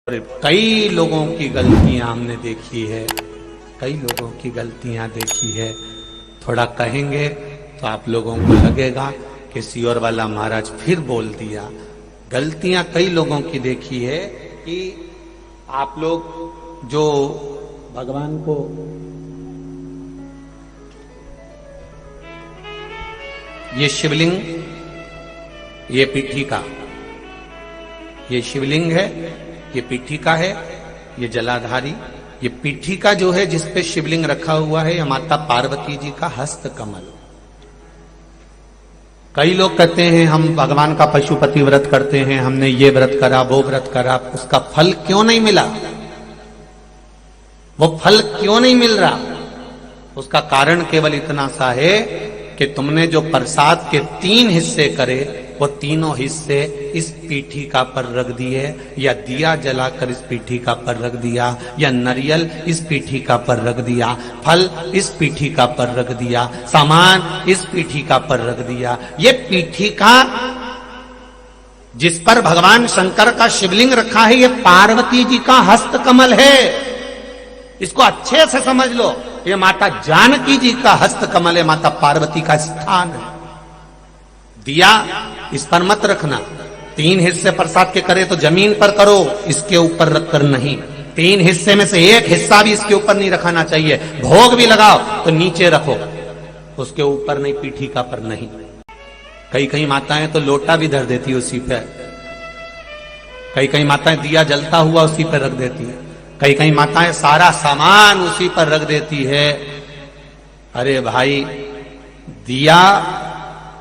कई लोगों की गलतियां हमने देखी है, कई लोगों की गलतियां देखी है। थोड़ा कहेंगे तो आप लोगों को लगेगा कि सियोर वाला महाराज फिर बोल दिया। गलतियां कई लोगों की देखी है कि आप लोग जो भगवान को ये शिवलिंग, ये पीठिका, ये शिवलिंग है, ये पीठिका है, ये जलाधारी, ये पीठिका जो है जिस पे शिवलिंग रखा हुआ है, यह माता पार्वती जी का हस्त कमल। कई लोग कहते हैं हम भगवान का पशुपति व्रत करते हैं, हमने ये व्रत करा, वो व्रत करा, उसका फल क्यों नहीं मिला? वो फल क्यों नहीं मिल रहा? उसका कारण केवल इतना सा है कि तुमने जो प्रसाद के 3 हिस्से करे, वो तीनों हिस्से इस पीठिका पर रख दिए, या दिया जलाकर इस पीठिका पर रख दिया, या नारियल इस पीठिका पर रख दिया, फल इस पीठिका पर रख दिया, सामान इस पीठिका पर रख दिया। ये पीठिका जिस पर भगवान शंकर का शिवलिंग रखा है, ये पार्वती जी का हस्त कमल है। इसको अच्छे से समझ लो, ये माता जानकी जी का हस्त कमल है, माता पार्वती का स्थान है। दिया इस पर मत रखना। 3 हिस्से प्रसाद के करे तो जमीन पर करो, इसके ऊपर रखकर नहीं। 3 हिस्से में से 1 हिस्सा भी इसके ऊपर नहीं रखाना चाहिए। भोग भी लगाओ तो नीचे रखो, उसके ऊपर नहीं, पीठिका पर नहीं। कई माताएं तो लोटा भी धर देती है उसी पे। कई माताएं दिया जलता हुआ उसी पर रख देती है। कई माताएं सारा सामान उसी पर रख देती है। अरे भाई, दिया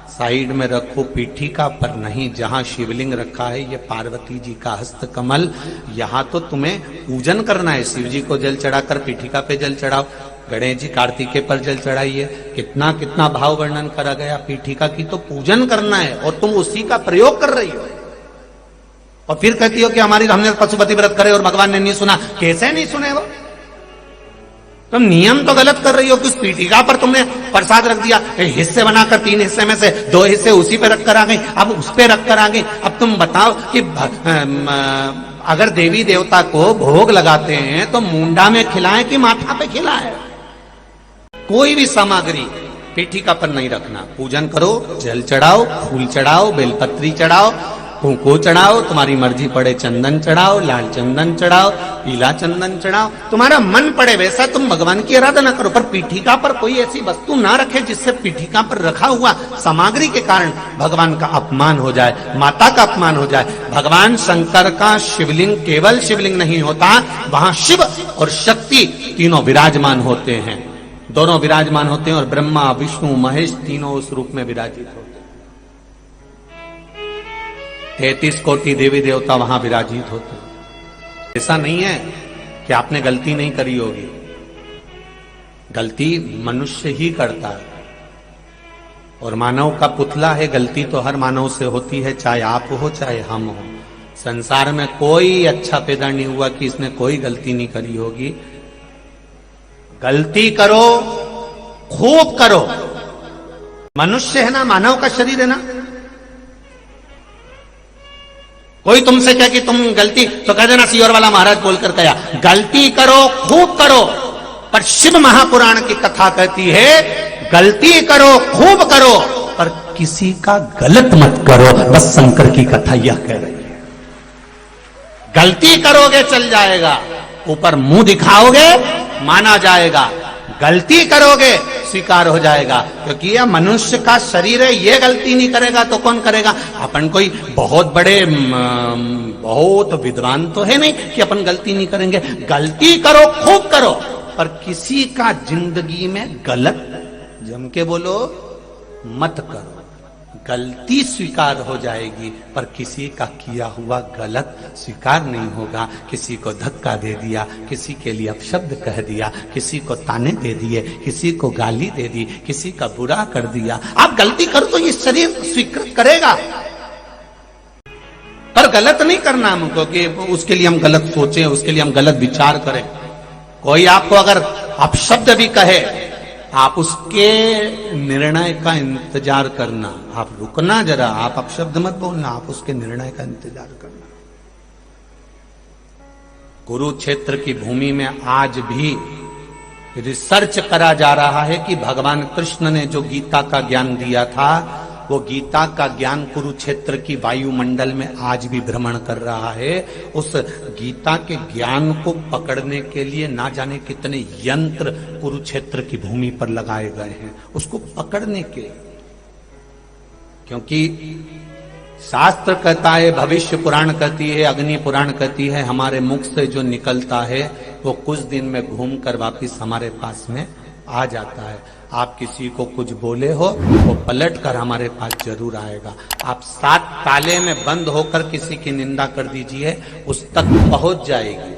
साइड में रखो, पीठिका पर नहीं। जहां शिवलिंग रखा है, ये पार्वती जी का हस्त कमल, यहां तो तुम्हें पूजन करना है। शिव जी को जल चढ़ाकर पीठिका पे जल चढ़ाओ, गणेश जी कार्तिकेय पर जल चढ़ाइए। कितना कितना भाव वर्णन करा गया। पीठिका की तो पूजन करना है और तुम उसी का प्रयोग कर रही हो, और फिर कहती हो कि हमने पशुपति व्रत करे और भगवान ने नहीं सुना। कैसे नहीं सुने? वो तुम नियम तो गलत कर रही हो कि उस पीठिका पर तुमने प्रसाद रख दिया, हिस्से बनाकर 3 हिस्से में से 2 हिस्से उसी पे रख कर आ गई, अब उस पे रख कर आ गई। अब तुम बताओ कि अगर देवी देवता को भोग लगाते हैं तो मुंडा में खिलाएं कि माथा पे खिलाएं? कोई भी सामग्री पीठिका पर नहीं रखना। पूजन करो, जल चढ़ाओ, फूल चढ़ाओ, बेलपत्री चढ़ाओ, कुंकू चढ़ाओ, तुम्हारी मर्जी पड़े चंदन चढ़ाओ, लाल चंदन चढ़ाओ, पीला चंदन चढ़ाओ, तुम्हारा मन पड़े वैसा तुम भगवान की आराधना करो। पर पीठिका पर कोई ऐसी वस्तु ना रखे जिससे पीठिका पर रखा हुआ सामग्री के कारण भगवान का अपमान हो जाए, माता का अपमान हो जाए। भगवान शंकर का शिवलिंग केवल शिवलिंग नहीं होता, वहां शिव और शक्ति तीनों विराजमान होते हैं। दोनों विराजमान होते हैं और ब्रह्मा विष्णु महेश तीनों उस रूप में विराजित होते हैं। 33 कोटि देवी देवता वहां विराजित होते हैं। ऐसा नहीं है कि आपने गलती नहीं करी होगी। गलती मनुष्य ही करता है और मानव का पुतला है। गलती तो हर मानव से होती है, चाहे आप हो चाहे हम हो। संसार में कोई अच्छा पैदा नहीं हुआ कि इसने कोई गलती नहीं करी होगी। गलती करो, खूब करो। मनुष्य है ना, मानव का शरीर है ना। कोई तुमसे कहे कि तुम गलती, तो कह देना सियोर वाला महाराज बोलकर कहा, गलती करो, खूब करो। पर शिव महापुराण की कथा कहती है, गलती करो, खूब करो, पर किसी का गलत मत करो। बस शंकर की कथा यह कह रही है। गलती करोगे चल जाएगा, ऊपर मुंह दिखाओगे माना जाएगा, गलती करोगे स्वीकार हो जाएगा। क्योंकि यह मनुष्य का शरीर है, ये गलती नहीं करेगा तो कौन करेगा? अपन कोई बहुत बड़े बहुत विद्वान तो है नहीं कि अपन गलती नहीं करेंगे। गलती करो, खूब करो, पर किसी का जिंदगी में गलत, जम के बोलो, मत करो। गलती स्वीकार हो जाएगी पर किसी का किया हुआ गलत स्वीकार नहीं होगा। किसी को धक्का दे दिया, किसी के लिए अपशब्द कह दिया, किसी को ताने दे दिए, किसी को गाली दे दी, किसी का बुरा कर दिया। आप गलती करो तो ये शरीर स्वीकृत करेगा, पर गलत नहीं करना हमको कि उसके लिए हम गलत सोचें, उसके लिए हम गलत विचार करें। कोई आपको अगर अपशब्द भी कहे, आप उसके निर्णय का इंतजार करना। आप रुकना जरा, आप अपशब्द मत बोलना, आप उसके निर्णय का इंतजार करना। कुरुक्षेत्र की भूमि में आज भी रिसर्च करा जा रहा है कि भगवान कृष्ण ने जो गीता का ज्ञान दिया था, वो गीता का ज्ञान कुरुक्षेत्र की वायुमंडल में आज भी भ्रमण कर रहा है। उस गीता के ज्ञान को पकड़ने के लिए ना जाने कितने यंत्र कुरुक्षेत्र की भूमि पर लगाए गए हैं, उसको पकड़ने के। क्योंकि शास्त्र कहता है, भविष्य पुराण कहती है, अग्नि पुराण कहती है, हमारे मुख से जो निकलता है वो कुछ दिन में घूमकर वापिस हमारे पास में आ जाता है। आप किसी को कुछ बोले हो वो पलट कर हमारे पास जरूर आएगा। आप 7 ताले में बंद होकर किसी की निंदा कर दीजिए, उस तक पहुंच जाएगी।